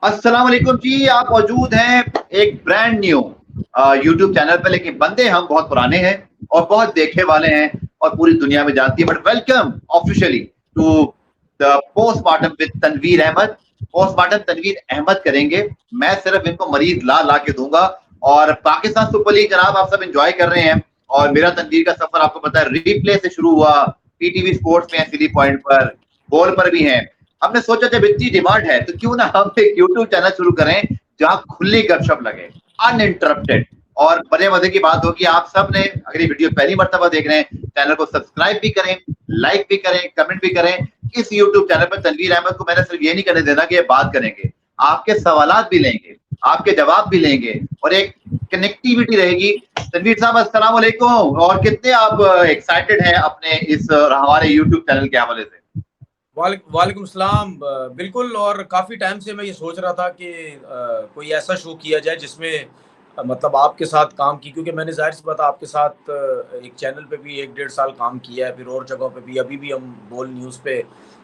अस्सलाम वालेकुम जी। आप मौजूद हैं एक ब्रांड न्यू यूट्यूब चैनल पे, लेकिन बंदे हम बहुत पुराने हैं और बहुत देखे वाले हैं और पूरी दुनिया में जानती है। But welcome officially to the postmortem with Tanveer Ahmed. Postmortem Tanveer Ahmed करेंगे। मैं सिर्फ इनको मरीज ला ला के दूंगा। और पाकिस्तान सुपर लीग जनाब आप सब एंजॉय कर रहे हैं। और मेरा तनवीर का सफर आपको पता है रिप्ले से शुरू हुआ, पीटीवी स्पोर्ट्स में, सीधी पॉइंट पर, गोल पर भी हैं। हमने सोचा जब इतनी डिमांड है तो क्यों ना हम एक यूट्यूब चैनल शुरू करें जहां खुली गपशप लगे, अनइंटरप्टेड। और बड़े मजे की बात होगी, आप सब ने अगर ये वीडियो पहली मर्तबा देख रहे हैं, चैनल को सब्सक्राइब भी करें, लाइक भी करें, कमेंट भी करें। इस यूट्यूब चैनल पर तनवीर अहमद को मैंने सिर्फ ये नहीं करने देना कि ये बात करेंगे, आपके सवालात भी लेंगे, आपके जवाब भी लेंगे और एक कनेक्टिविटी रहेगी। तनवीर साहब अस्सलाम वालेकुम। और कितने आप एक्साइटेड हैं अपने इस हमारे यूट्यूब चैनल के हवाले से? वालेकुम सलाम। बिल्कुल, और काफ़ी टाइम से मैं ये सोच रहा था कि कोई ऐसा शो किया जाए जिसमें मतलब आपके साथ काम की, क्योंकि मैंने ज़ाहिर सी बात आपके साथ एक चैनल पे भी 1 डेढ़ साल काम किया है, फिर और जगहों पे भी, अभी भी हम बोल न्यूज़ पे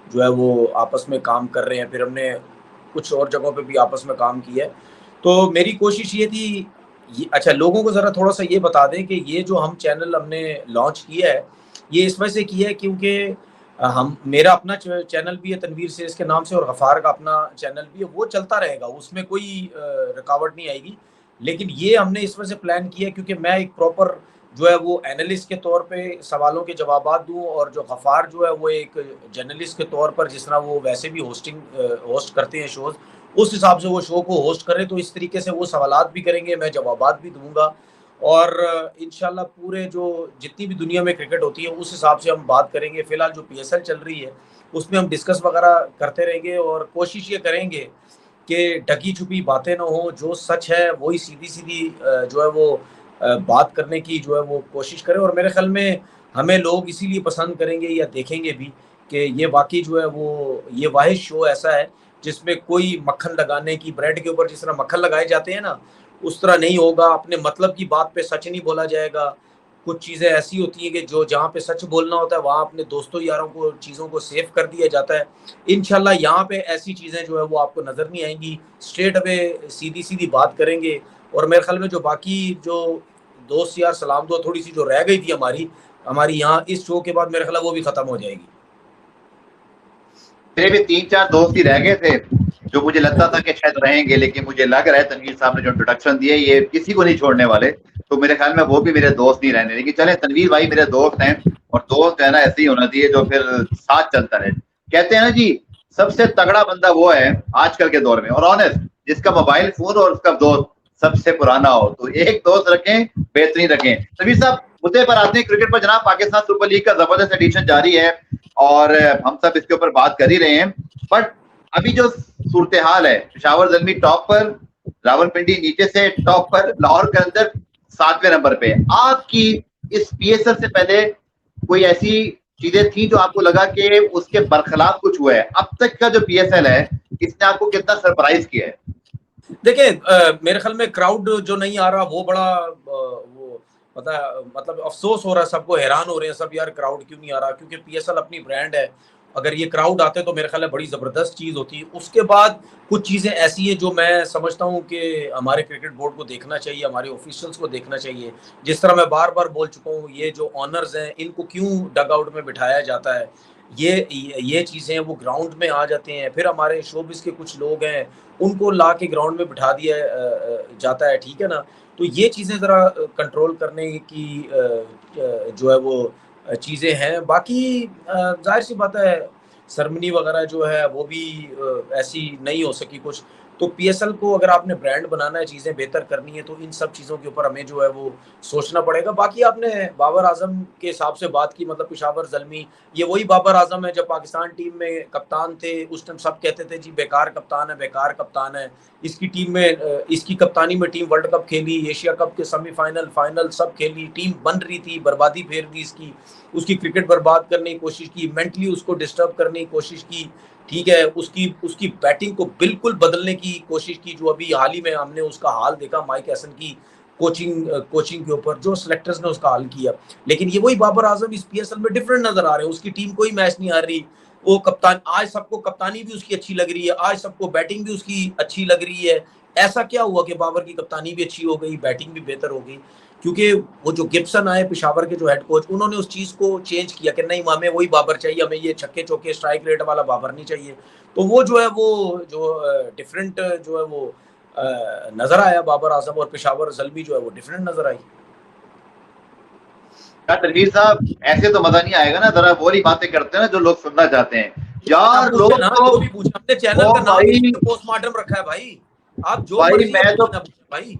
जो है वो आपस में काम कर रहे हैं, फिर हमने कुछ और जगहों पे भी आपस में काम किया है। तो मेरी कोशिश ये थी अच्छा, लोगों को ज़रा थोड़ा सा ये बता दें कि ये जो हम चैनल हमने लॉन्च किया है, ये इस वजह से किया है क्योंकि हम मेरा अपना चैनल भी है तनवीर से इसके नाम से, और गफ़ार का अपना चैनल भी है, वो चलता रहेगा, उसमें कोई रुकावट नहीं आएगी। लेकिन ये हमने इस वजह से प्लान किया क्योंकि मैं एक प्रॉपर जो है वो एनालिस्ट के तौर पे सवालों के जवाबात दूँ, और जो गफ़ार जो है वो एक जर्नलिस्ट के तौर पर, जिस तरह वो वैसे भी होस्ट करते हैं शोज़, उस हिसाब से वो शो को होस्ट करें। तो इस तरीके से वो सवालात भी करेंगे, मैं जवाबात भी दूँगा, और इंशाल्लाह पूरे जो जितनी भी दुनिया में क्रिकेट होती है उस हिसाब से हम बात करेंगे। फिलहाल जो पीएसएल चल रही है उसमें हम डिस्कस वगैरह करते रहेंगे, और कोशिश ये करेंगे कि ढकी छुपी बातें ना हो, जो सच है वही सीधी सीधी जो है वो बात करने की जो है वो कोशिश करें। और मेरे ख्याल में हमें लोग इसीलिए पसंद करेंगे या देखेंगे भी कि ये वाकई जो है वो ये वाहिद शो ऐसा है जिसमें कोई मक्खन लगाने की, ब्रेड के ऊपर जिस तरह मक्खन लगाए जाते हैं ना, उस तरह नहीं होगा। अपने मतलब की बात पे सच नहीं बोला जाएगा। कुछ चीज़ें ऐसी होती हैं कि जो जहाँ पे सच बोलना होता है वहाँ अपने दोस्तों यारों को चीज़ों को सेव कर दिया जाता है। इंशाल्लाह यहाँ पे ऐसी चीज़ें जो है वो आपको नज़र नहीं आएंगी, स्ट्रेट अवे सीधी सीधी बात करेंगे। और मेरे ख्याल में जो बाकी जो दोस्त यार सलाम दुआ थोड़ी सी जो रह गई थी हमारी हमारी यहाँ इस शो के बाद, मेरे ख्याल वो भी खत्म हो जाएगी। मेरे भी तीन चार दोस्त ही रह गए थे जो मुझे लगता था कि शायद रहेंगे, लेकिन मुझे लग रहा है तनवीर साहब ने जो इंट्रोडक्शन दिए ये किसी को नहीं छोड़ने वाले। तो मेरे ख्याल में वो भी मेरे दोस्त नहीं रहने, लेकिन चले तनवीर भाई मेरे दोस्त हैं और दोस्त है ना ऐसे ही होना चाहिए जो फिर साथ चलता रहे। कहते हैं ना जी, सबसे तगड़ा बंदा वो है आजकल के दौर में और ऑनेस्ट, जिसका मोबाइल फोन और उसका दोस्त सबसे पुराना हो। तो एक दोस्त रखें, बेहतरीन रखें। तनवीर साहब मुद्दे पर आते हैं क्रिकेट पर। जनाब पाकिस्तान सुपर लीग का जबरदस्त एडिशन जारी है और हम सब इसके ऊपर बात कर ही रहे हैं। बट अभी जो सूरत हाल है, पेशावर जलमी टॉप पर, रावलपिंडी नीचे से टॉप पर, लाहौर के अंदर 7वें नंबर पे। आपकी इस पीएसएल से पहले कोई ऐसी चीजें थी जो आपको लगा कि उसके बरखिलाफ कुछ हुआ है? अब तक का जो पीएसएल है इसने आपको कितना सरप्राइज किया है? देखिए, मेरे ख्याल में क्राउड जो नहीं आ रहा वो बड़ा वो पता मतलब अफसोस हो रहा है, सबको हैरान हो रहे हैं सब, यार क्राउड क्यों नहीं आ रहा, क्योंकि पीएसएल अपनी ब्रांड है। अगर ये क्राउड आते तो मेरे ख्याल में बड़ी ज़बरदस्त चीज़ होती है। उसके बाद कुछ चीज़ें ऐसी हैं जो मैं समझता हूँ कि हमारे क्रिकेट बोर्ड को देखना चाहिए, हमारे ऑफिशियल्स को देखना चाहिए। जिस तरह मैं बार बार बोल चुका हूँ, ये जो ऑनर्स हैं इनको क्यों डग आउट में बिठाया जाता है, ये चीज़ें वो ग्राउंड में आ जाते हैं। फिर हमारे शोबिस के कुछ लोग हैं उनको ला के ग्राउंड में बिठा दिया जाता है, ठीक है ना। तो ये चीज़ें ज़रा कंट्रोल करने की जो है वो चीज़ें हैं। बाकी जाहिर सी बात है, सरमनी वगैरह जो है वो भी ऐसी नहीं हो सकी कुछ। तो पीएसएल को अगर आपने ब्रांड बनाना है, चीज़ें बेहतर करनी है, तो इन सब चीज़ों के ऊपर हमें जो है वो सोचना पड़ेगा। बाकी आपने बाबर आजम के हिसाब से बात की, मतलब पेशावर ज़ल्मी, ये वही बाबर आजम है जब पाकिस्तान टीम में कप्तान थे उस टाइम सब कहते थे जी बेकार कप्तान है, बेकार कप्तान है। इसकी टीम में इसकी कप्तानी में टीम वर्ल्ड कप खेली, एशिया कप के सेमीफाइनल फाइनल सब खेली, टीम बन रही थी, बर्बादी फेर दी इसकी, उसकी क्रिकेट बर्बाद करने की कोशिश की, मेंटली उसको डिस्टर्ब करने की कोशिश की, ठीक है। उसकी उसकी बैटिंग को बिल्कुल बदलने की कोशिश की। जो अभी हाल ही में हमने उसका हाल देखा, माइक हैसन की कोचिंग के ऊपर जो सिलेक्टर्स ने उसका हाल किया। लेकिन ये वही बाबर आजम इस पीएसएल में डिफरेंट नजर आ रहे हैं, उसकी टीम कोई मैच नहीं हार रही, वो कप्तान, आज सबको कप्तानी भी उसकी अच्छी लग रही है, आज सबको बैटिंग भी उसकी अच्छी लग रही है। ऐसा क्या हुआ कि बाबर की कप्तानी भी अच्छी हो गई, बैटिंग भी बेहतर हो गई? क्योंकि वो जो गिब्सन आए पेशावर के जो हेड कोच, उन्होंने उस चीज को चेंज किया कि नहीं, हमें वही बाबर चाहिए, हमें ये छक्के चौके स्ट्राइक रेट वाला बाबर नहीं चाहिए। तो वो जो है वो जो डिफरेंट जो है वो नजर आया बाबर आजम, और पेशावर ज़ल्मी जो है वो डिफरेंट नजर आई। यार तनवीर साहब, ऐसे तो मजा नहीं आएगा ना, जरा वो वाली बातें करते हैं ना जो लोग सुनना चाहते हैं। आप यार पूछे लोग ना, तो, जो भी पूछा, हमने चैनल ओ का नाम भाई, ही पोस्टमार्टम रखा है भाई। आप जो भाई मर्जी अब पूछना पूछे भाई।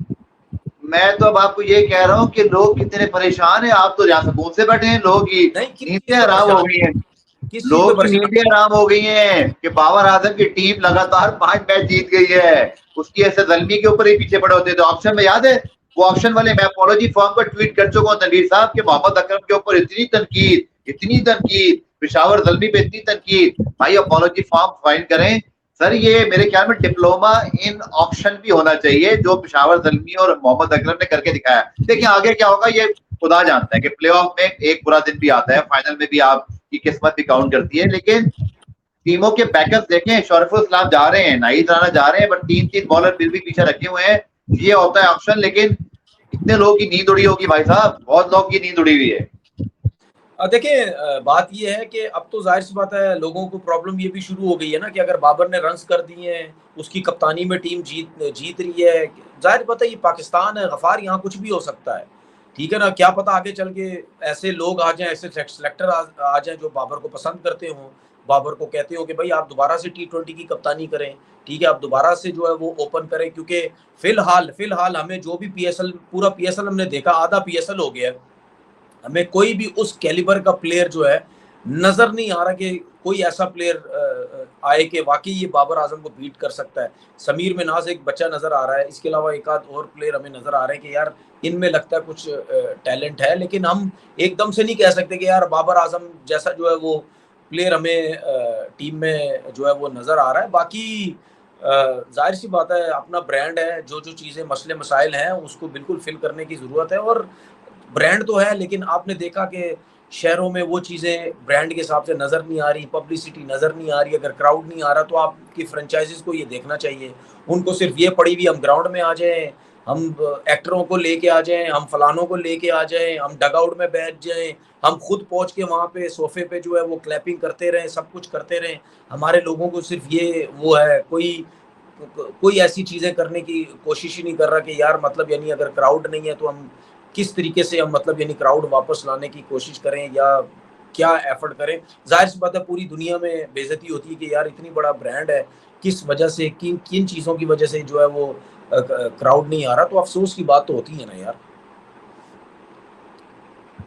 मैं तो अब आपको ये कह रहा हूँ कि लोग कितने परेशान हैं। आप तो जहाँ सुकून से बैठे हैं, लोग की नहीं, किस नींदें चीज पे हराम हो परेशान गई है? हैं। किस चीज पे लोग की परेशान नींदें हराम हो गई हैं कि बाबर आजम की टीम लगातार 5 मैच जीत गई है। उसकी ऐसे जल्मी के ऊपर ही पीछे पड़े होते थे। ऑप्शन में याद है, वो ऑप्शन वाले, मैं अपोलॉजी फॉर्म पर ट्वीट कर चुका हूँ तनवीर साहब, कि मोहम्मद अकरम के ऊपर इतनी तनकीद, पेशावर जल्मी पे इतनी तनकीद। भाई अपोलॉजी फॉर्म फाइल करें। सर ये मेरे ख्याल में डिप्लोमा इन ऑप्शन भी होना चाहिए, जो पेशावर जल्मी और मोहम्मद अकरम ने करके दिखाया। देखिए आगे क्या होगा ये खुदा जानता है, कि प्लेऑफ में एक बुरा दिन भी आता है, फाइनल में भी आपकी किस्मत भी काउंट करती है। लेकिन टीमों के बैकअप देखें, शरीफुल इस्लाम जा रहे हैं, नाहिद राणा जा रहे हैं, बट 3-3 बॉलर फिर भी पीछे रखे हुए हैं। ये होता है ऑप्शन। लेकिन कितने लोगों की नींद उड़ी होगी भाई साहब, बहुत लोगों की नींद उड़ी हुई है। देखिए, बात ये है कि अब तो जाहिर सी बात है, लोगों को प्रॉब्लम ये भी शुरू हो गई है ना कि अगर बाबर ने रन्स कर दिए हैं, उसकी कप्तानी में टीम जीत जीत रही है, जाहिर बात है ये पाकिस्तान है गफार, यहाँ कुछ भी हो सकता है। ठीक है ना, क्या पता आगे चल के ऐसे लोग आ जाएं, ऐसे सेलेक्टर आ जाएं जो बाबर को पसंद करते हों, बाबर को कहते हो कि भाई आप दोबारा से T20 की कप्तानी करें, ठीक है, आप दोबारा से जो है वो ओपन करें। क्योंकि फिलहाल फिलहाल हमें जो भी पीएसएल, पूरा पीएसएल हमने देखा, आधा पीएसएल हो गया है, हमें कोई भी उस कैलिबर का प्लेयर जो है नजर नहीं आ रहा कि कोई ऐसा प्लेयर आए कि वाकई ये बाबर आजम को बीट कर सकता है। समीर मिन्हाज एक बच्चा नजर आ रहा है, इसके अलावा एक आध और प्लेयर हमें नजर आ रहे हैं कि यार इनमें लगता है कुछ टैलेंट है, लेकिन हम एकदम से नहीं कह सकते कि यार बाबर आजम जैसा जो है वो प्लेयर हमें टीम में जो है वो नजर आ रहा है। बाकी जाहिर सी बात है, अपना ब्रांड है, जो जो चीज़ें मसले मसाइल हैं उसको बिल्कुल फिल करने की ज़रूरत है। और ब्रांड तो है, लेकिन आपने देखा कि शहरों में वो चीज़ें ब्रांड के हिसाब से नज़र नहीं आ रही, पब्लिसिटी नज़र नहीं आ रही। अगर क्राउड नहीं आ रहा तो आपकी फ्रेंचाइजीज को ये देखना चाहिए, उनको सिर्फ ये पड़ी हुई हम ग्राउंड में आ जाएं, हम एक्टरों को लेके आ जाएं, हम फलानों को लेके आ जाएं, हम डगआउट में बैठ जाएं, हम खुद पहुंच के वहाँ पे सोफे पे जो है वो क्लैपिंग करते रहें, सब कुछ करते रहें। हमारे लोगों को सिर्फ ये वो है, कोई ऐसी चीज़ें करने की कोशिश ही नहीं कर रहा कि यार मतलब यानी अगर क्राउड नहीं है तो हम किस तरीके से हम मतलब यानी क्राउड वापस लाने की कोशिश करें या क्या एफर्ट करें। जाहिर सी बात है पूरी दुनिया में बेइज्जती होती है कि यार इतनी बड़ा ब्रांड है, किस वजह से, किन किन चीज़ों की वजह से जो है वो क्राउड नहीं आ रहा, तो अफसोस की बात तो होती है ना यार।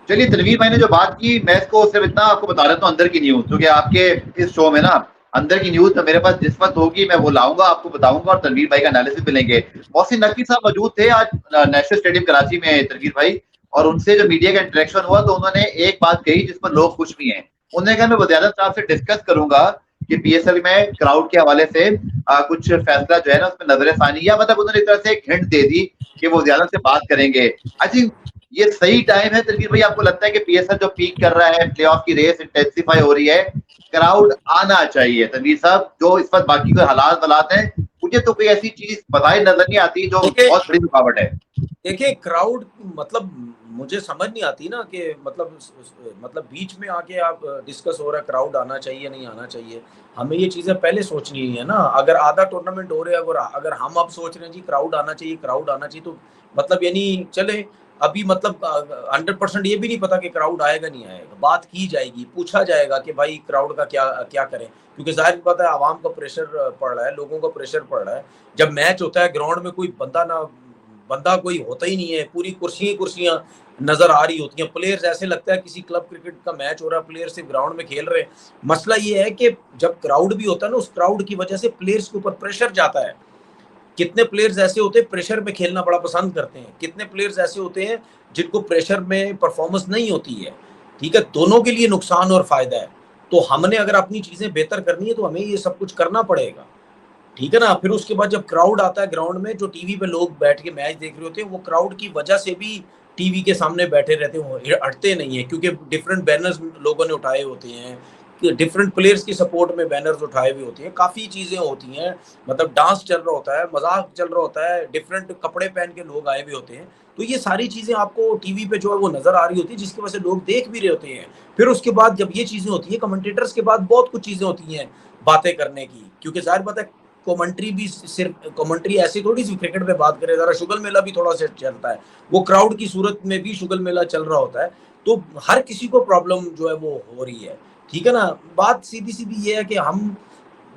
चलिए तनवीर भाई ने जो बात की, मैं इसको सिर्फ इतना आपको बता देता हूँ अंदर की न्यूज, क्योंकि आपके इस शो में ना अंदर की न्यूज तो मेरे पास जिस वक्त होगी मैं वो लाऊंगा, आपको बताऊंगा, और तनवीर भाई का एनालिसिस भी लेंगे। मोहसिन नकवी साहब मौजूद थे आज नेशनल स्टेडियम कराची में तनवीर भाई, और उनसे जो मीडिया का इंटरेक्शन हुआ तो उन्होंने एक बात कही जिस पर लोग खुश भी हैं। उन्होंने कहा मैं वज़ीर साहब से डिस्कस करूंगा कि पीएसएल में क्राउड के हवाले से कुछ फैसला जो है ना उसमें नजरसानी, या मतलब उन्होंने एक तरह से एक हिंट दे दी कि वो ज्यादा से बात करेंगे। आई थिंक ये सही टाइम है तनवीर भाई, आपको लगता है कि पीएसएल जो पीक कर रहा है, प्लेऑफ की रेस इंटेंसिफाई हो रही है, क्राउड आना चाहिए तनवीर साहब, जो इस वक्त बाकी कोई हालात हालात है, मुझे तो कोई ऐसी चीज बताई नजर नहीं आती जो बहुत बड़ी रुकावट है। देखिए क्राउड मतलब मुझे समझ नहीं आती ना कि मतलब बीच में आके आप डिस्कस हो रहा है क्राउड आना चाहिए नहीं आना चाहिए। हमें ये चीज़ें पहले सोचनी है ना। अगर आधा टूर्नामेंट हो रहा है, अगर हम अब सोच रहे हैं जी क्राउड आना चाहिए क्राउड आना चाहिए, तो मतलब यानी चले अभी मतलब 100% ये भी नहीं पता कि क्राउड आएगा नहीं आएगा। बात की जाएगी, पूछा जाएगा कि भाई क्राउड का क्या क्या करें, क्योंकि जाहिर बात है आवाम का प्रेशर पड़ रहा है, लोगों का प्रेशर पड़ रहा है। जब मैच होता है ग्राउंड में कोई बंदा कोई होता ही नहीं है, पूरी कुर्सियां नजर आ रही होती हैं, प्लेयर्स ऐसे लगता है किसी क्लब क्रिकेट का मैच हो रहा है, प्लेयर सिर्फ ग्राउंड में खेल रहे हैं। मसला ये है कि जब क्राउड भी होता है ना, उस क्राउड की वजह से प्लेयर्स के ऊपर प्रेशर जाता है। कितने प्लेयर्स ऐसे होते हैं प्रेशर में खेलना बड़ा पसंद करते हैं, कितने प्लेयर्स ऐसे होते हैं जिनको प्रेशर में परफॉर्मेंस नहीं होती है। ठीक है, दोनों के लिए नुकसान और फायदा है। तो हमने अगर अपनी चीजें बेहतर करनी है तो हमें ये सब कुछ करना पड़ेगा। ठीक है ना, फिर उसके बाद जब क्राउड आता है ग्राउंड में, जो टीवी पे लोग बैठ के मैच देख रहे होते हैं, वो क्राउड की वजह से भी टीवी के सामने बैठे रहते हैं, हटते नहीं है, क्योंकि डिफरेंट बैनर्स लोगों ने उठाए होते हैं, डिफरेंट प्लेयर्स की सपोर्ट में बैनर्स उठाए हुए होते हैं, काफी चीजें होती हैं, मतलब डांस चल रहा होता है, मजाक चल रहा होता है, डिफरेंट कपड़े पहन के लोग आए हुए होते हैं। तो ये सारी चीजें आपको टीवी पे जो है वो नजर आ रही होती है, जिसकी वजह से लोग देख भी रहे होते हैं। फिर उसके बाद जब ये चीजें होती है, कमेंटेटर्स के बाद बहुत कुछ चीजें होती हैं बातें करने की, क्योंकि जाहिर बात है कमेंट्री भी सिर्फ कमेंट्री ऐसी थोड़ी सी क्रिकेट में बात करें, जरा शुगल मेला भी थोड़ा सा चलता है, वो क्राउड की सूरत में भी शुगल मेला चल रहा होता है। तो हर किसी को प्रॉब्लम जो है वो हो रही है, ठीक है ना। बात सीधी सीधी ये है कि हम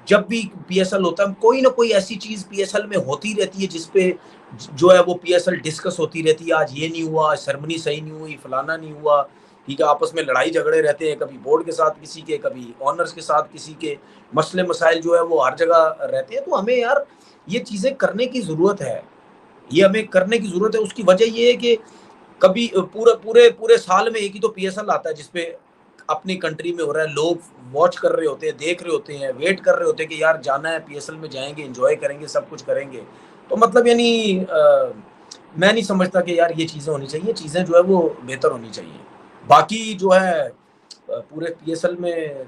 जब भी पीएसएल होता है, कोई ना कोई ऐसी चीज पीएसएल में होती रहती है जिसपे जो है वो पीएसएल डिस्कस होती रहती है। आज ये नहीं हुआ, सेरेमनी सही नहीं हुई, फलाना नहीं हुआ, ठीक है। आपस में लड़ाई झगड़े रहते हैं, कभी बोर्ड के साथ किसी के, कभी ऑनर्स के साथ किसी के, मसले मसाइल जो है वो हर जगह रहते हैं। तो हमें यार ये चीजें करने की जरूरत है, ये हमें करने की जरूरत है। उसकी वजह ये है कि कभी पूरे पूरे पूरे साल में एक ही तो पीएसएल आता है जिसपे अपनी कंट्री में हो रहा है, लोग वॉच कर रहे होते हैं, देख रहे होते हैं, वेट कर रहे होते हैं कि यार जाना है पीएसएल में, जाएंगे, एंजॉय करेंगे, सब कुछ करेंगे। तो मतलब यानी मैं नहीं समझता कि यार ये चीज़ें होनी चाहिए, चीज़ें जो है वो बेहतर होनी चाहिए। बाकी जो है पूरे पीएसएल में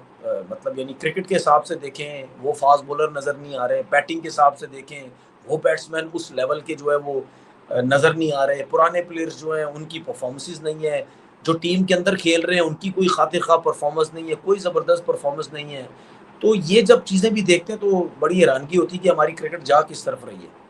मतलब यानी क्रिकेट के हिसाब से देखें वो फास्ट बॉलर नज़र नहीं आ रहे, बैटिंग के हिसाब से देखें वो बैट्समैन उस लेवल के जो है वो नज़र नहीं आ रहे, पुराने प्लेयर्स जो हैं उनकी परफॉर्मेंसेस नहीं है, जो टीम के अंदर खेल रहे हैं उनकी कोई खातिर खा परफॉर्मेंस नहीं है, कोई ज़बरदस्त परफॉर्मेंस नहीं है। तो ये जब चीज़ें भी देखते हैं तो बड़ी हैरानगी होती है कि हमारी क्रिकेट जा किस तरफ रही है।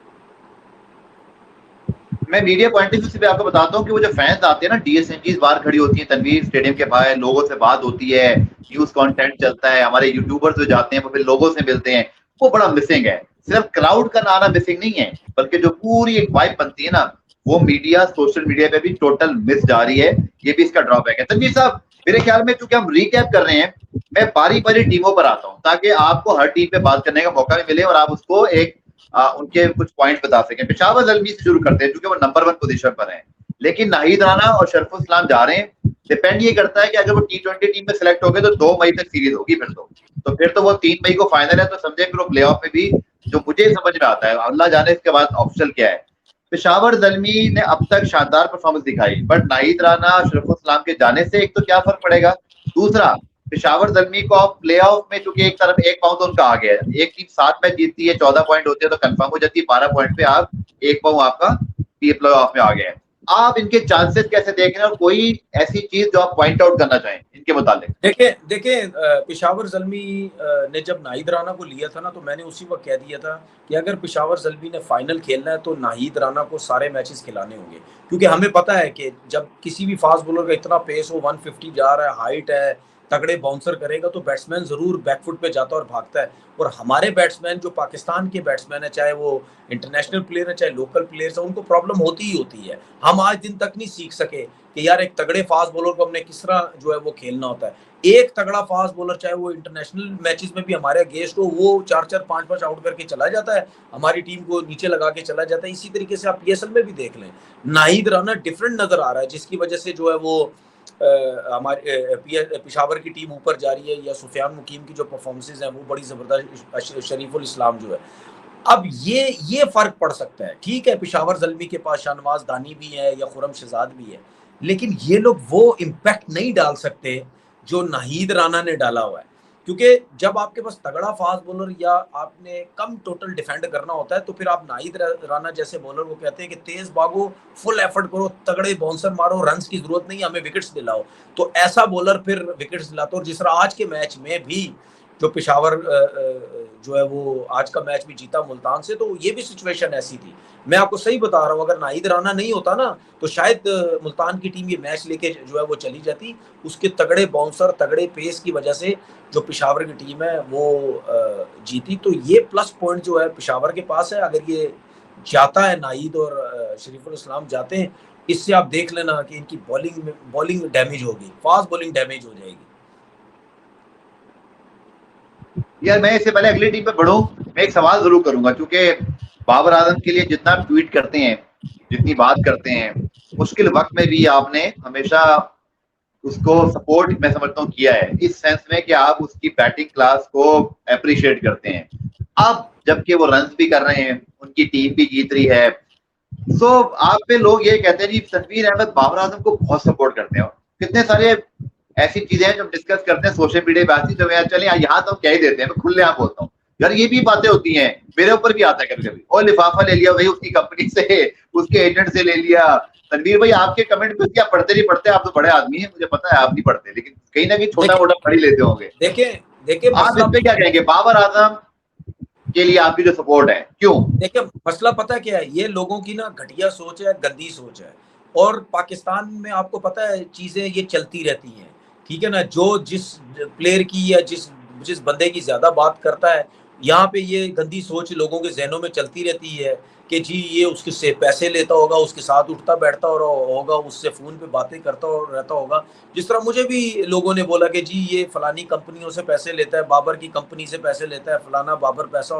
मैं मीडिया पॉइंट ऑफ व्यू से भी आपको बताता हूँ कि वो जो फैंस आते हैं ना, डीएसएनजीज बाहर खड़ी होती है तनवीर स्टेडियम के बाहर, लोगों से बात होती है, न्यूज कंटेंट चलता है, हमारे यूट्यूबर्स जो जाते हैं वो फिर लोगों से मिलते हैं, वो बड़ा मिसिंग है। सिर्फ क्राउड का आना मिसिंग नहीं है, बल्कि जो पूरी एक वाइब बनती है ना, वो मीडिया सोशल मीडिया पे भी टोटल मिस जा रही है। ये भी इसका ड्रॉबैक है। तनवीर साहब, मेरे ख्याल में चूंकि हम रिकैप कर रहे हैं, मैं बारी बारी टीमों पर आता हूँ ताकि आपको हर टीम पे बात करने का मौका भी मिले और आप उसको एक उनके कुछ पॉइंट बता सकें। पेशावर ज़ल्मी से शुरू करते हैं क्योंकि वो नंबर 1 पोजीशन पर हैं, लेकिन नाहिद राना और शरफुल इस्लाम जा रहे हैं। डिपेंड ये करता है कि अगर वो टी20 टीम में सिलेक्ट हो गए तो 2 मई तक सीरीज होगी, फिर तो वो 3 मई को फाइनल है, तो समझे फिर वो प्ले ऑफ में भी, जो मुझे समझ में आता है, अल्लाह जाने इसके बाद ऑप्शनल क्या है। पेशावर ज़ल्मी ने अब तक शानदार परफॉर्मेंस दिखाई, बट नाहिद राना शरफुल इस्लाम के जाने से एक तो क्या फर्क पड़ेगा, दूसरा पेशावर ज़ल्मी को आप प्ले ऑफ में, चूंकि एक तरफ एक पाउंड तो उनका आ गया है, एक टीम 7 मैच जीतती है, 14 पॉइंट होते हैं तो कंफर्म हो जाती है, 12 पॉइंट पे आप एक पाउंड आपका प्ले ऑफ में आ गया है। आप इनके चांसेस कैसे देख रहे हैं और कोई ऐसी चीज जो आप पॉइंट आउट करना चाहें इनके मुताबिक? देखें पेशावर ज़ल्मी ने जब नाहिद राना को लिया था ना, तो मैंने उसी वक्त कह दिया था कि अगर पेशावर ज़ल्मी ने फाइनल खेलना है तो नाहिद राना को सारे मैचेस खिलाने होंगे, क्योंकि हमें पता है कि जब किसी भी फास्ट बॉलर का इतना पेस हो, 150 जा रहा है, हाइट है, तगड़े बाउंसर करेगा, तो बैट्समैन जरूर बैकफुट पे जाता है और भागता है। और हमारे बैट्समैन जो पाकिस्तान के बैट्समैन है, चाहे वो इंटरनेशनल प्लेयर है चाहे लोकल प्लेयर्स है, उनको प्रॉब्लम होती ही होती है। हम आज दिन तक नहीं सीख सके कि यार एक तगड़े फास्ट बॉलर को हमने किस तरह जो है वो खेलना होता है। एक तगड़ा फास्ट बॉलर चाहे वो इंटरनेशनल मैचेस में भी हमारे अगेंस्ट हो, वो 4-4 5-5 आउट करके चला जाता है, हमारी टीम को नीचे लगा के चला जाता है। इसी तरीके से आप पीएसएल में भी देख लें, नाहिद राना डिफरेंट नजर आ रहा है, जिसकी वजह से जो है वो हमारे पेशावर की टीम ऊपर जा रही है, या सुफियान मुकीम की जो परफॉर्मेंसेज हैं वो बड़ी ज़बरदस्त, शरीफुल इस्लाम जो है। अब ये फ़र्क पड़ सकता है, ठीक है, पेशावर ज़ल्मी के पास शाहनवाज दानी भी है या खुरम शहजाद भी है, लेकिन ये लोग वो इम्पैक्ट नहीं डाल सकते जो नाहिद राना ने डाला हुआ है। क्योंकि जब आपके पास तगड़ा फास्ट बॉलर या आपने कम टोटल डिफेंड करना होता है, तो फिर आप नाहिद राना जैसे बॉलर को कहते हैं कि तेज भागो, फुल एफर्ट करो, तगड़े बाउंसर मारो, रन्स की जरूरत नहीं, हमें विकेट्स दिलाओ। तो ऐसा बॉलर फिर विकेट्स दिलाता है। और जिस तरह आज के मैच में भी जो पेशावर जो है वो आज का मैच भी जीता मुल्तान से, तो ये भी सिचुएशन ऐसी थी। मैं आपको सही बता रहा हूँ, अगर नाहिद राना नहीं होता ना, तो शायद मुल्तान की टीम ये मैच लेके जो है वो चली जाती। उसके तगड़े बाउंसर, तगड़े पेस की वजह से जो पेशावर की टीम है वो जीती। तो ये प्लस पॉइंट जो है पेशावर के पास है। अगर ये जाता है, नाहिद और शरीफुल इस्लाम जाते हैं, इससे आप देख लेना कि इनकी बॉलिंग डैमेज होगी, फास्ट बॉलिंग डैमेज हो जाएगी। यार मैं इससे पहले अगली टीम पे बढ़ूं, मैं एक सवाल जरूर करूंगा, क्योंकि बाबर आजम के लिए जितना ट्वीट करते हैं, जितनी बात करते हैं, मुश्किल वक्त में भी आपने हमेशा उसको सपोर्ट, मैं समझता हूँ, किया है, इस सेंस में कि आप उसकी बैटिंग क्लास को अप्रिशिएट करते हैं। अब जबकि वो रन भी कर रहे हैं, उनकी टीम भी जीत रही है, सो आप पे लोग ये कहते हैं जी तनवीर अहमद बाबर आजम को बहुत सपोर्ट करते हैं। कितने सारे ऐसी चीजें हैं जो हम डिस्कस करते हैं सोशल मीडिया पे आती, जो यार चले यहाँ तो कह ही देते हैं, मैं खुले यहाँ बोलता हूँ यार, ये भी बातें होती हैं, मेरे ऊपर भी आता है कभी कभी, और लिफाफा ले लिया भाई उसकी कंपनी से, उसके एजेंट से ले लिया। तनवीर भाई आपके कमेंट पे क्या पढ़ते नहीं पढ़ते, आप तो बड़े आदमी हैं, मुझे पता है आप नहीं पढ़ते, लेकिन कहीं ना कहीं छोटा मोटा पढ़ ही लेते होंगे। देखिए देखिए आप इस पे क्या कहेंगे, बाबर आजम के लिए आपकी जो सपोर्ट है क्यों? देखिए मसला पता क्या है, ये लोगों की ना घटिया सोच है, गंदी सोच है। और पाकिस्तान में आपको पता है चीजें ये चलती रहती हैं, ठीक है ना। जो जिस प्लेयर की या जिस जिस बंदे की ज्यादा बात करता है, यहाँ पे ये गंदी सोच लोगों के जहनों में चलती रहती है कि जी ये उसके से पैसे लेता होगा, उसके साथ उठता बैठता होगा, उससे फोन पे बातें करता रहता होगा। जिस तरह मुझे भी लोगों ने बोला कि जी ये फलानी कंपनियों से पैसे लेता है, बाबर की कंपनी से पैसे लेता है, फलाना बाबर पैसा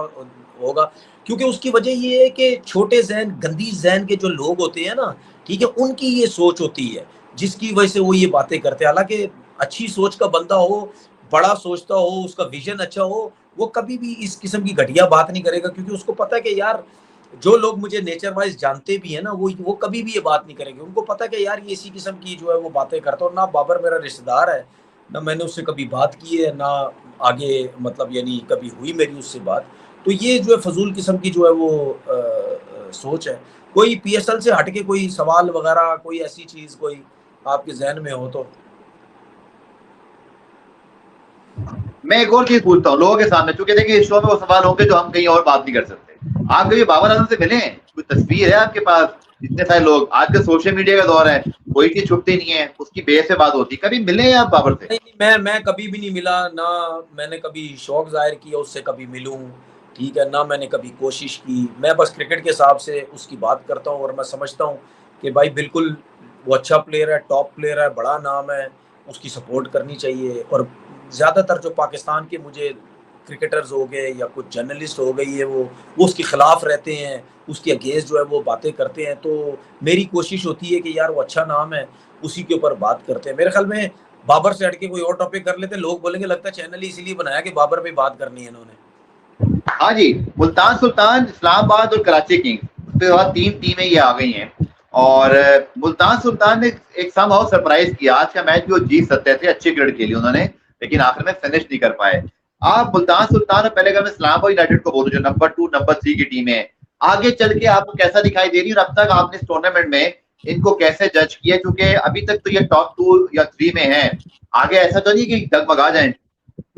होगा। क्योंकि उसकी वजह ये है कि छोटे जहन, गंदी जहन के जो लोग होते हैं ना, ठीक है, उनकी ये सोच होती है जिसकी वजह से वो ये बातें करते हैं। हालांकि अच्छी सोच का बंदा हो, बड़ा सोचता हो, उसका विजन अच्छा हो, वो कभी भी इस किस्म की घटिया बात नहीं करेगा, क्योंकि उसको पता है कि यार जो लोग मुझे नेचर वाइज जानते भी है ना, वो कभी भी ये बात नहीं करेंगे। उनको पता है कि यार ये इसी किस्म की जो है वो बातें करता है। और ना बाबर मेरा रिश्तेदार है, ना मैंने उससे कभी बात की है, ना आगे मतलब यानी कभी हुई मेरी उससे बात। तो ये जो है फजूल किस्म की जो है वो सोच है। कोई पीएसएल से हटके कोई सवाल वगैरह, कोई ऐसी चीज कोई आपके जहन में हो तो? मैं एक और चीज पूछता हूँ लोगों के सामने, चूंकि देखिए इस शो में वो सवाल होंगे जो हम कहीं और बात नहीं कर सकते। आप कभी बाबर आजम से मिले हैं? कोई तस्वीर है आपके पास? इतने सारे लोग, आज का सोशल मीडिया का दौर है, कोई चीज छुपती नहीं है, उसकी बेस से बात होती है। कभी मिले हैं आप बाबर से? नहीं, मैं कभी भी नहीं मिला ना। मैंने कभी शौक जाहिर किया उससे कभी मिलूं, ठीक है ना। मैंने कभी कोशिश की। मैं बस क्रिकेट के हिसाब से उसकी बात करता हूँ, और मैं समझता हूँ कि भाई बिल्कुल वो अच्छा प्लेयर है, टॉप प्लेयर है, बड़ा नाम है, उसकी सपोर्ट करनी चाहिए। और ज़्यादातर जो पाकिस्तान के मुझे क्रिकेटर्स हो गए या कुछ जर्नलिस्ट हो गई है, वो उसके खिलाफ रहते हैं, उसके अगेंस्ट जो है वो बातें करते हैं। तो मेरी कोशिश होती है कि यार वो अच्छा नाम है, उसी के ऊपर बात करते हैं। मेरे ख्याल में बाबर से हटके कोई और टॉपिक कर लेते, लोग बोलेंगे लगता है चैनल ही इसीलिए बनाया कि बाबर पे बात करनी है इन्होंने। हाँ जी, मुल्तान सुल्तान, इस्लामाबाद और कराची किंग्स, उसके बाद 3 टीमें ये आ गई हैं। और मुल्तान सुल्तान ने एक समहाउ सरप्राइज किया, आज का मैच भी वो जीत सकते थे, अच्छी क्रिकेट खेली उन्होंने, लेकिन आखिर में फिनिश नहीं कर पाए। आप मुल्तान सुल्तान और पहले अगर मैं इस्लामाबाद यूनाइटेड को बोलूं, जो नंबर 2 नंबर 3 की टीम है, आगे चल के आपको कैसा दिखाई दे रही है, और अब तक आपने इस टूर्नामेंट में इनको कैसे जज किया? क्योंकि अभी तक तो ये टॉप 2 या 3 में है, आगे ऐसा तो नहीं कि डगमगा जाए।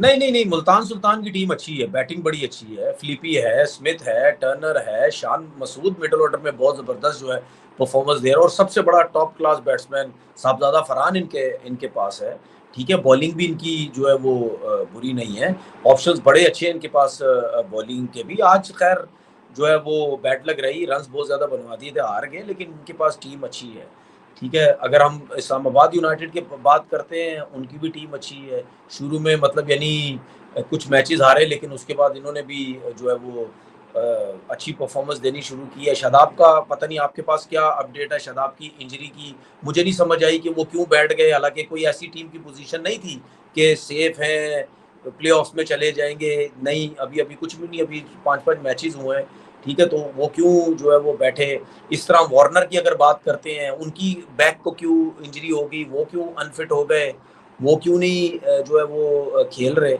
नहीं नहीं नहीं, मुल्तान सुल्तान की टीम अच्छी है, बैटिंग बड़ी अच्छी है। फिलिपी है, स्मिथ है, टर्नर है, शान मसूद मिडल ऑर्डर में बहुत जबरदस्त जो है परफॉर्मेंस दे रहा है। और सबसे बड़ा टॉप क्लास बैट्समैन साहबजादा फरहान इनके इनके पास है, ठीक है। बॉलिंग भी इनकी जो है वो बुरी नहीं है, ऑप्शंस बड़े अच्छे हैं इनके पास बॉलिंग के भी। आज खैर जो है वो बैट लग रही, रन बहुत ज्यादा बनवा दिए थे, हार गए, लेकिन इनके पास टीम अच्छी है, ठीक है। अगर हम इस्लामाबाद यूनाइटेड की बात करते हैं, उनकी भी टीम अच्छी है। शुरू में मतलब यानी कुछ मैचेस हारे, लेकिन उसके बाद इन्होंने भी जो है वो अच्छी परफॉर्मेंस देनी शुरू की है। शादाब का पता नहीं आपके पास क्या अपडेट है, शादाब की इंजरी की मुझे नहीं समझ आई कि वो क्यों बैठ गए। हालांकि कोई ऐसी टीम की पोजीशन नहीं थी कि सेफ है, प्लेऑफ्स में चले जाएंगे, नहीं, अभी अभी कुछ भी नहीं, अभी 5-5 मैचेस हुए हैं, ठीक है। तो वो क्यों जो है वो बैठे? इस तरह वार्नर की अगर बात करते हैं, उनकी बैक को क्यों इंजरी हो गई, वो क्यों अनफिट हो गए, वो क्यों नहीं जो है वो खेल रहे?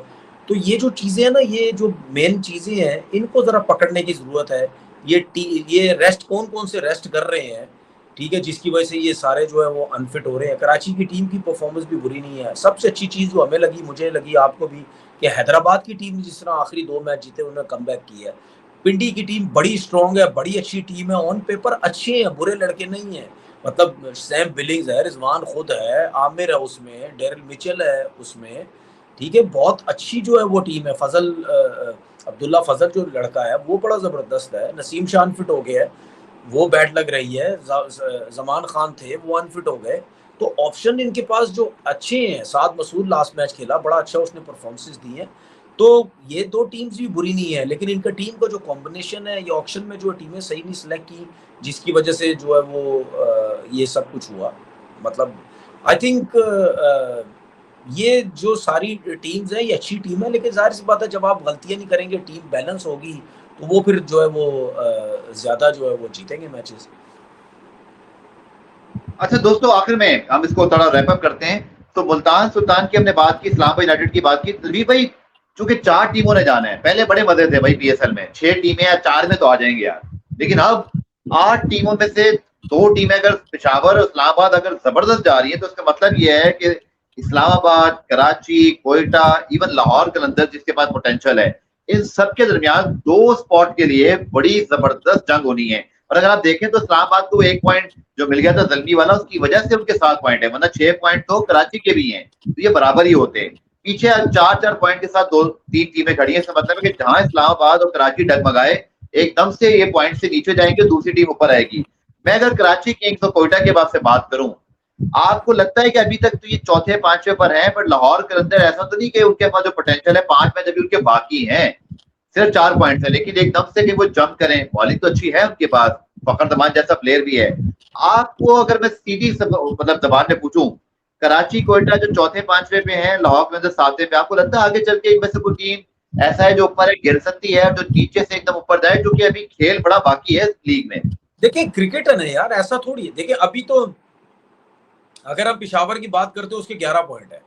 तो ये जो चीज़ें हैं ना, ये जो मेन चीज़ें हैं, इनको ज़रा पकड़ने की ज़रूरत है। ये रेस्ट कौन-कौन से रेस्ट कर रहे हैं, ठीक है, जिसकी वजह से ये सारे जो है वो अनफिट हो रहे हैं। कराची की टीम की परफॉर्मेंस भी बुरी नहीं है। सबसे अच्छी चीज़ जो हमें लगी, मुझे लगी, आपको भी, कि हैदराबाद की टीम जिस तरह आखिरी 2 मैच जीते उन्होंने कमबैक किया है। पिंडी की टीम बड़ी स्ट्रॉन्ग है, बड़ी अच्छी टीम है, ऑन पेपर अच्छे हैं, बुरे लड़के नहीं हैं। मतलब सैम बिलिंग्स है, रिजवान खुद है, आमिर है उसमें, डेरिल मिचेल है उसमें, ठीक है। बहुत अच्छी जो है वो टीम है। फजल अब्दुल्ला फजल जो लड़का है वो बड़ा जबरदस्त है। नसीम शाह अनफिट हो गया है, वो बैट लग रही है। जमान खान थे, वो अनफिट हो गए। तो ऑप्शन इनके पास जो अच्छे हैं। साद मसूद लास्ट मैच खेला, बड़ा अच्छा उसने परफॉर्मेंसेस दी है। तो ये 2 टीम्स भी बुरी नहीं है, लेकिन इनका टीम का जो कॉम्बिनेशन है, ये ऑक्शन में जो टीमें सही नहीं सिलेक्ट की, जिसकी वजह से जो है वो ये सब कुछ हुआ। मतलब आई थिंक ये जो सारी टीम्स हैं ये अच्छी टीम है, लेकिन जाहिर सी बात है जब आप गलतियां नहीं करेंगे, टीम बैलेंस होगी, तो वो फिर जो है वो ज्यादा जो है वो जीतेंगे मैचेस। अच्छा दोस्तों, आखिर में हम इसको थोड़ा रैप अप करते हैं। तो मुल्तान सुल्तान की हमने बात की, इस्लामाबाद यूनाइटेड की बात की। तनवीर भाई, चूंकि 4 टीमों ने जाना है, पहले बड़े मजे थे भाई पीएसएल में, 6 टीमें या 4 में तो आ जाएंगे यार, लेकिन अब 8 टीमों में से 2 टीमें अगर पेशावर और इस्लामाबाद अगर जबरदस्त जा रही है, तो इसका मतलब यह है कि इस्लामाबाद, कराची, कोयटा, इवन लाहौर कलंदर जिसके पास पोटेंशियल है, इन सब के दरमियान 2 स्पॉट के लिए बड़ी जबरदस्त जंग होनी है। और अगर आप देखें तो इस्लामाबाद को 1 पॉइंट जो मिल गया था जल्मी वाला, उसकी वजह से उनके 7 पॉइंट है, वरना 6 पॉइंट तो कराची के भी हैं, तो ये बराबर ही होते हैं। पीछे 4-4 पॉइंट के साथ 2-3 टीमें खड़ी हैं। इसका मतलब है कि जहां इस्लामाबाद और कराची डगमगाए, एकदम से ये पॉइंट से नीचे जाएंगे, दूसरी टीम ऊपर आएगी। मैं अगर कराची किंग्स और कोयटा के बाद से बात करूं, आपको लगता है कि अभी तक तो ये चौथे पांचवे पर है, पर लाहौर के अंदर ऐसा तो नहीं कि उनके पास जो पोटेंशियल है 5 मैच अभी उनके बाकी हैं, सिर्फ 4 पॉइंट है, लेकिन एकदम से कि वो जंप करें, बॉलिंग तो अच्छी है उनके पास, फखर जमान जैसा प्लेयर भी है। आपको अगर मैं सीधी मतलब जबान में पूछूं, कराची कोयटा जो चौथे पांचवे पे हैं, लाहौर के अंदर 7वें पे, आपको लगता है आगे चल के इनमें से कोई टीम ऐसा है जो ऊपर है, गिर सकती है, जो नीचे से एकदम ऊपर जाए, क्योंकि अभी खेल बड़ा बाकी है लीग में? देखिए क्रिकेट है ना यार, ऐसा थोड़ी है। देखिए अभी तो अगर हम पिशावर की बात करते हो, उसके 11 पॉइंट है,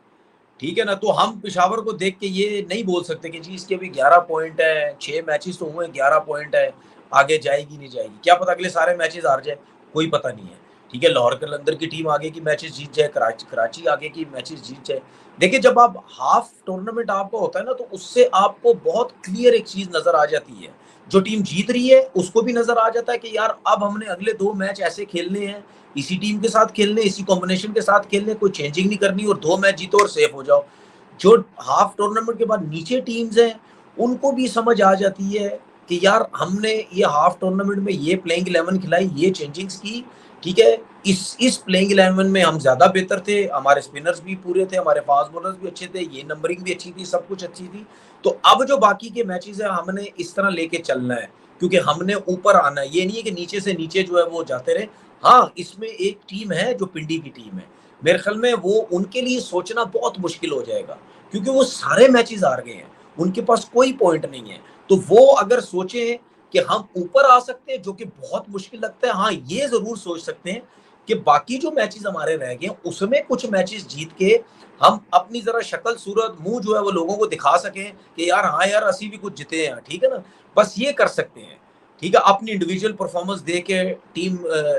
ठीक है ना, तो हम पिशावर को देख के ये नहीं बोल सकते कि जी इसके भी 11 पॉइंट है, 6 मैचेस तो हुए, 11 पॉइंट है, आगे जाएगी नहीं जाएगी, क्या पता अगले सारे मैचेस हार जाए, कोई पता नहीं है। ठीक है, लाहौर कलंदर की टीम आगे की मैचेस जीत जाए, कराची आगे की मैचेस जीत जाए। देखिए जब आप हाफ टूर्नामेंट आपका होता है ना, तो उससे आपको बहुत क्लियर एक चीज नजर आ जाती है, जो टीम जीत रही है उसको भी नजर आ जाता है कि यार अब हमने अगले 2 मैच ऐसे खेलने हैं, इसी टीम के साथ खेलने, इसी कॉम्बिनेशन के साथ खेलने, कोई चेंजिंग नहीं करनी, और 2 मैच जीतो और सेफ हो जाओ। जो हाफ टूर्नामेंट के बाद नीचे टीम्स हैं, उनको भी समझ आ जाती है कि यार हमने ये हाफ टूर्नामेंट में ये प्लेइंग 11 खिलाई, ये चेंजिंग्स की, ठीक है, इस प्लेइंग 11 में हम ज्यादा बेहतर थे, हमारे स्पिनर्स भी पूरे थे, हमारे फास्ट बॉलर्स भी अच्छे थे, ये नंबरिंग भी अच्छी थी, सब कुछ अच्छी थी। तो अब जो बाकी के मैचेस है, हमने इस तरह लेके चलना है, क्योंकि हमने ऊपर आना है, ये नहीं है कि नीचे से नीचे जो है वो जाते रहे। हाँ, इसमें एक टीम है जो पिंडी की टीम है, मेरे ख्याल में वो उनके लिए सोचना बहुत मुश्किल हो जाएगा, क्योंकि वो सारे मैचेस हार गए हैं, उनके पास कोई पॉइंट नहीं है। तो वो अगर सोचे कि हम ऊपर आ सकते हैं, जो कि बहुत मुश्किल लगता है, हाँ ये जरूर सोच सकते हैं कि बाकी जो मैचेस हमारे रह गए उसमें कुछ मैचेस जीत के हम अपनी जरा शक्ल सूरत मुंह जो है वो लोगों को दिखा सकें कि यार हाँ यार असी भी कुछ जीते हैं, ठीक है ना, बस ये कर सकते हैं। ठीक है, अपनी इंडिविजुअल परफॉर्मेंस दे के टीम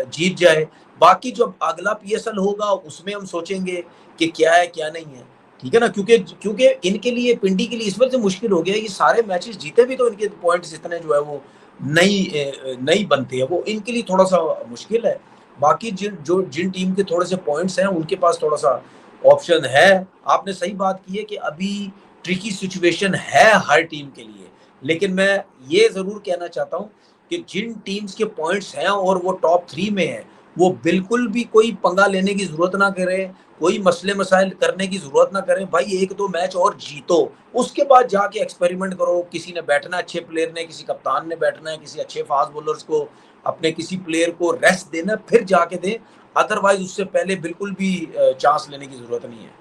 जीत जाए। बाकी जो अगला पीएसएल होगा उसमें हम सोचेंगे कि क्या है क्या नहीं है, ठीक है ना, क्योंकि क्योंकि इनके लिए, पिंडी के लिए इस वजह से मुश्किल हो गया, ये सारे मैचेस जीते भी तो इनके पॉइंट्स इतने जो है वो नहीं बनते हैं, वो इनके लिए थोड़ा सा मुश्किल है। बाकी जिन टीम के थोड़े से पॉइंट्स हैं उनके पास थोड़ा सा ऑप्शन है। आपने सही बात की है कि अभी ट्रिकी सिचुएशन है हर टीम के लिए, लेकिन मैं ये जरूर कहना चाहता हूँ कि जिन टीम्स के पॉइंट्स हैं और वो टॉप 3 में है, वो बिल्कुल भी कोई पंगा लेने की जरूरत ना करे, कोई मसले मसाइल करने की जरूरत ना करें। भाई 1-2 मैच और जीतो, उसके बाद जाके एक्सपेरिमेंट करो, किसी ने बैठना, अच्छे प्लेयर ने, किसी कप्तान ने बैठना है, किसी अच्छे फास्ट बॉलर्स को, अपने किसी प्लेयर को रेस्ट देना, फिर जाके दें, अदरवाइज उससे पहले बिल्कुल भी चांस लेने की जरूरत नहीं है।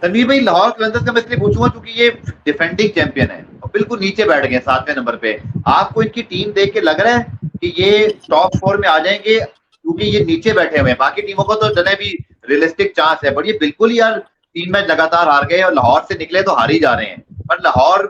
तनवीर भाई, लाहौर कलंदर्स का मैं इसलिए पूछूंगा क्योंकि ये डिफेंडिंग चैंपियन है और बिल्कुल नीचे बैठ गए 7वें नंबर पे। आपको इनकी टीम देख के लग रहा है कि ये टॉप 4 में आ जाएंगे, क्योंकि ये नीचे बैठे हुए हैं? बाकी टीमों को तो जने भी रियलिस्टिक चांस है, बट ये बिल्कुल ही यार 3 मैच लगातार हार गए और लाहौर से निकले तो हार ही जा रहे हैं। पर लाहौर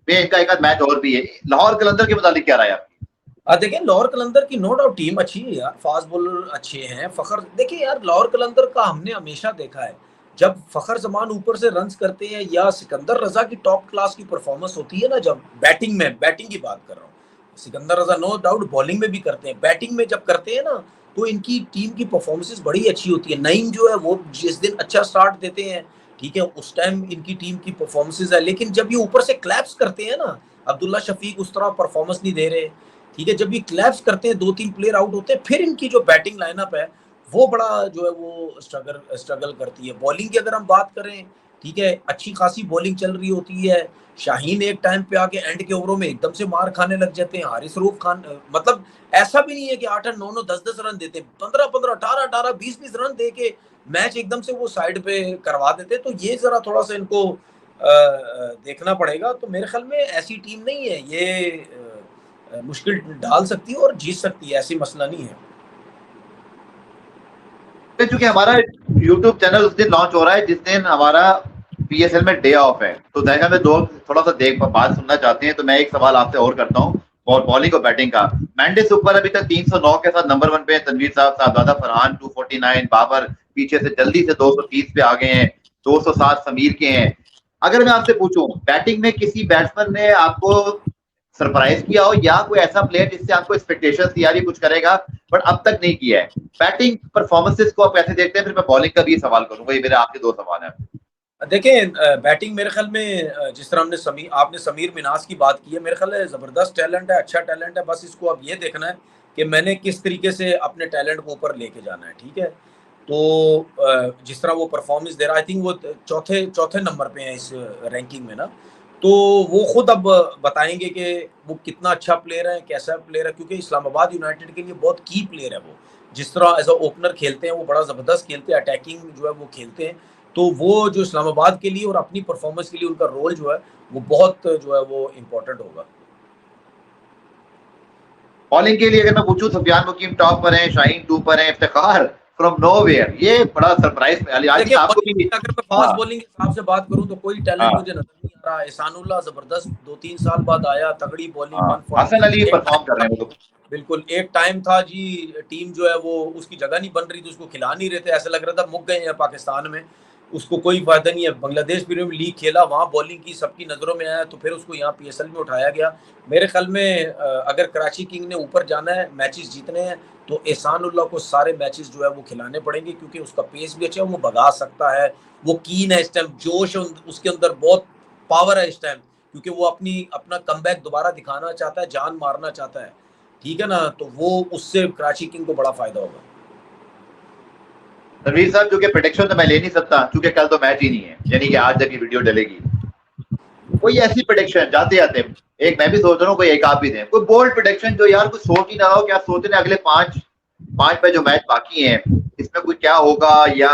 में इनका एक मैच और भी है। लाहौर कलंदर के मुताबिक क्या राय आपकी? देखिए लाहौर कलंदर की नो डाउट टीम अच्छी है यार, फास्ट बॉलर अच्छे हैं, फखर, देखिए यार लाहौर कलंदर का हमने हमेशा देखा है, जब फखर जमान ऊपर से रन्स करते हैं या सिकंदर रजा की टॉप क्लास की परफॉर्मेंस होती है ना, जब बैटिंग की बात कर रहा हूँ, सिकंदर रजा नो डाउट बॉलिंग में भी करते हैं, बैटिंग में जब करते हैं ना, तो इनकी टीम की परफॉर्मेंसेस बड़ी अच्छी होती है। नईम जो है वो जिस दिन अच्छा स्टार्ट देते हैं, ठीक है, उस टाइम इनकी टीम की परफॉर्मेंसेस है, लेकिन जब ये ऊपर से क्लैप्स करते हैं ना, अब्दुल्ला शफीक उस तरह परफॉर्मेंस नहीं दे रहे, ठीक है, जब ये क्लैप्स करते हैं, 2-3 प्लेयर आउट होते हैं, फिर इनकी जो बैटिंग लाइनअप है वो बड़ा जो है वो स्ट्रगल करती है। बॉलिंग की अगर हम बात करें, ठीक है, अच्छी खासी बॉलिंग चल रही होती है। शाहीन एक टाइम पे आके एंड के ओवरों में एकदम से मार खाने लग जाते हैं। हारिस रऊफ खान मतलब ऐसा भी नहीं है कि 8-8 9-9 10-10 रन देते, 15-15 18-18 20-20 रन दे के मैच एकदम से वो साइड पे करवा देते। तो ये जरा थोड़ा सा इनको देखना पड़ेगा। तो मेरे ख्याल में ऐसी टीम नहीं है ये, मुश्किल डाल सकती है और जीत सकती है, ऐसी मसला नहीं है। चूंकि हमारा YouTube चैनल उस दिन लॉन्च हो रहा है जिस दिन हमारा PSL में डे ऑफ है, तो जैसा में दो थोड़ा सा बात सुनना चाहते हैं, तो मैं एक सवाल आपसे और करता हूँ और बॉलिंग और बैटिंग का। मैंडिस ऊपर अभी तक 309 के साथ नंबर 1 पे है, तनवीर साहब, साहबजादा फरहान 249, बाबर पीछे से जल्दी से 230 पे आ गए हैं, 207 समीर के हैं। अगर मैं आपसे पूछूं बैटिंग में किसी बैट्समैन ने आपको सरप्राइज किया हो या कोई ऐसा प्लेयर जिससे आपको एक्सपेक्टेशंस थी यार ये कुछ करेगा बट अब तक नहीं किया है, बैटिंग परफॉर्मेंसेस को आप कैसे देखते हैं? फिर मैं बॉलिंग का भी सवाल करूंगा, ये मेरे आपके दो सवाल हैं। देखें, बैटिंग मेरे ख्याल में जिस तरह आपने समीर मिनाज की बात की है, मेरे ख्याल है ज़बरदस्त टैलेंट है, अच्छा टैलेंट है। बस इसको अब ये देखना है कि मैंने किस तरीके से अपने टैलेंट को ऊपर लेके जाना है, ठीक है। तो जिस तरह वो परफॉर्मेंस दे रहा है, आई थिंक वो चौथे नंबर पे है इस रैंकिंग में ना, तो वो खुद अब बताएंगे कि वो कितना अच्छा प्लेयर है, कैसा प्लेयर है, क्योंकि इस्लामाबाद यूनाइटेड के लिए बहुत की प्लेयर है वो। जिस तरह एज अ ओपनर खेलते हैं वो बड़ा ज़बरदस्त खेलते हैं, अटैकिंग जो है वो खेलते हैं। तो वो जो इस्लामाबाद के लिए और अपनी परफॉर्मेंस के लिए उनका रोल जो है वो बहुत जो है वो इम्पोर्टेंट होगा। बॉलिंग के लिए अगर मैं पूछूं, सफियान मुकीम टॉप पर हैं, शाहीन 2 पर हैं, इफ्तिखार फ्रॉम नोवेयर, ये बड़ा सरप्राइज। देखिए, आपको भी अगर मैं फास्ट बॉलिंग के हिसाब से बात करूं तो कोई टैलेंट मुझे नजर नहीं आ रहा। एहसानुल्लाह जबरदस्त 2-3 साल बाद आया, तगड़ी बॉलिंग 140। हसन अली परफॉर्म कर रहे हैं वो। बिल्कुल, एक टाइम था जी, टीम जो है वो उसकी जगह नहीं बन रही थी, उसको खिला नहीं रहे थे, ऐसा लग रहा था मुक गए हैं पाकिस्तान में, उसको कोई फायदा नहीं है। बांग्लादेश प्रीमियर लीग खेला, वहाँ बॉलिंग की सबकी नज़रों में आया, तो फिर उसको यहाँ PSL में उठाया गया। मेरे ख्याल में अगर कराची किंग ने ऊपर जाना है, मैचेस जीतने हैं, तो एहसानुल्लाह को सारे मैचेस जो है वो खिलाने पड़ेंगे, क्योंकि उसका पेस भी अच्छा है, वो भगा सकता है, वो कीन है इस टाइम, जोश है उसके अंदर, बहुत पावर है इस टाइम, क्योंकि वो अपना कमबैक दोबारा दिखाना चाहता है, जान मारना चाहता है, ठीक है ना। तो वो उससे कराची किंग को बड़ा फायदा होगा। तनवीर साहब, जो कि प्रेडिक्शन तो मैं ले नहीं सकता क्योंकि कल तो मैच ही नहीं है, यानी कि आज जब ये वीडियो डलेगी, कोई ऐसी प्रेडिक्शन जाते जाते, एक मैं भी सोच रहा हूँ, कोई एक आप भी दें, कोई बोल्ड प्रेडिक्शन जो यार कुछ सोच ही ना हो, क्या सोच रहे हैं अगले पांच पे जो मैच बाकी हैं इसमें कुछ क्या होगा, या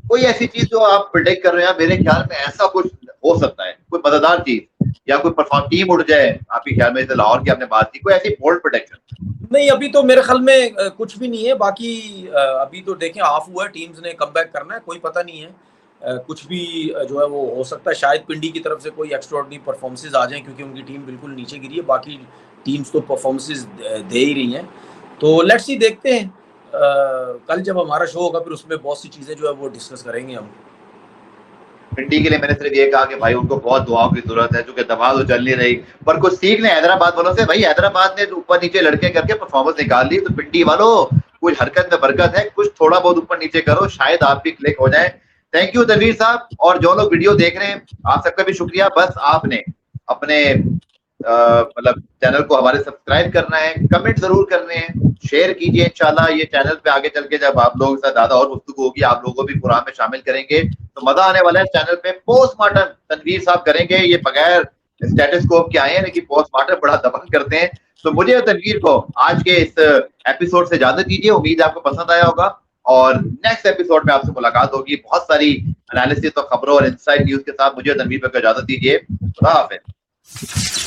कोई ऐसी चीज जो आप प्रेडिक्ट कर रहे हैं मेरे ख्याल में ऐसा कुछ हो सकता है, कोई मजेदार चीज, या कोई परफॉर्म टीम उठ जाए आपके ख्याल में, जैसे लाहौर की आपने बात की, कोई ऐसी बोल्ड प्रेडिक्शन? नहीं, अभी तो मेरे ख्याल में कुछ भी नहीं है। बाकी अभी तो देखें, हाफ हुआ है, टीम्स ने कमबैक करना है, कोई पता नहीं है, कुछ भी जो है वो हो सकता है। शायद पिंडी की तरफ से कोई एक्स्ट्राऑर्डिनरी परफॉर्मेंसेज आ जाएं, क्योंकि उनकी टीम बिल्कुल नीचे गिरी है, बाकी टीम्स तो परफॉर्मेंसेज दे ही रही हैं। तो लेट्स सी, देखते हैं कल जब हमारा शो होगा फिर उसमें बहुत सी चीज़ें जो है वो डिस्कस करेंगे हम। पिंडी के लिए मैंने सिर्फ ये कहा कि भाई उनको बहुत दुआओं की जरूरत है, क्योंकि दवा तो चल नहीं रही, पर कुछ सीख लें हैदराबाद वालों से। भाई हैदराबाद ने ऊपर नीचे लड़के करके परफॉर्मेंस निकाल ली, तो पिंडी वालों कुछ हरकत में बरकत है, कुछ थोड़ा बहुत ऊपर नीचे करो, शायद आप भी क्लिक हो जाए। थैंक यू तनवीर साहब, और जो लोग वीडियो देख रहे हैं आप सबका भी शुक्रिया। बस आपने अपने मतलब चैनल को हमारे सब्सक्राइब करना है, कमेंट जरूर करने हैं, शेयर कीजिए। इंशाल्लाह ये चैनल पे आगे चल के जब आप लोगों के साथ ज्यादा और गुफ्तगू होगी, आप लोगों को भी प्रोग्राम में शामिल करेंगे, तो मजा आने वाला है। चैनल पे पोस्टमार्टम तनवीर साहब करेंगे, ये बगैर स्टेटोस्कोप के आए हैं, लेकिन पोस्टमार्टम बड़ा दबंग करते हैं। तो मुझे और तनवीर को आज के इस एपिसोड से इजाजत दीजिए, उम्मीद आपको पसंद आया होगा, और नेक्स्ट एपिसोड में आपसे मुलाकात होगी बहुत सारी एनालिसिस और खबरों और इनसाइड न्यूज के साथ। मुझे और तनवीर को इजाजत दीजिए, खुदा हाफिज।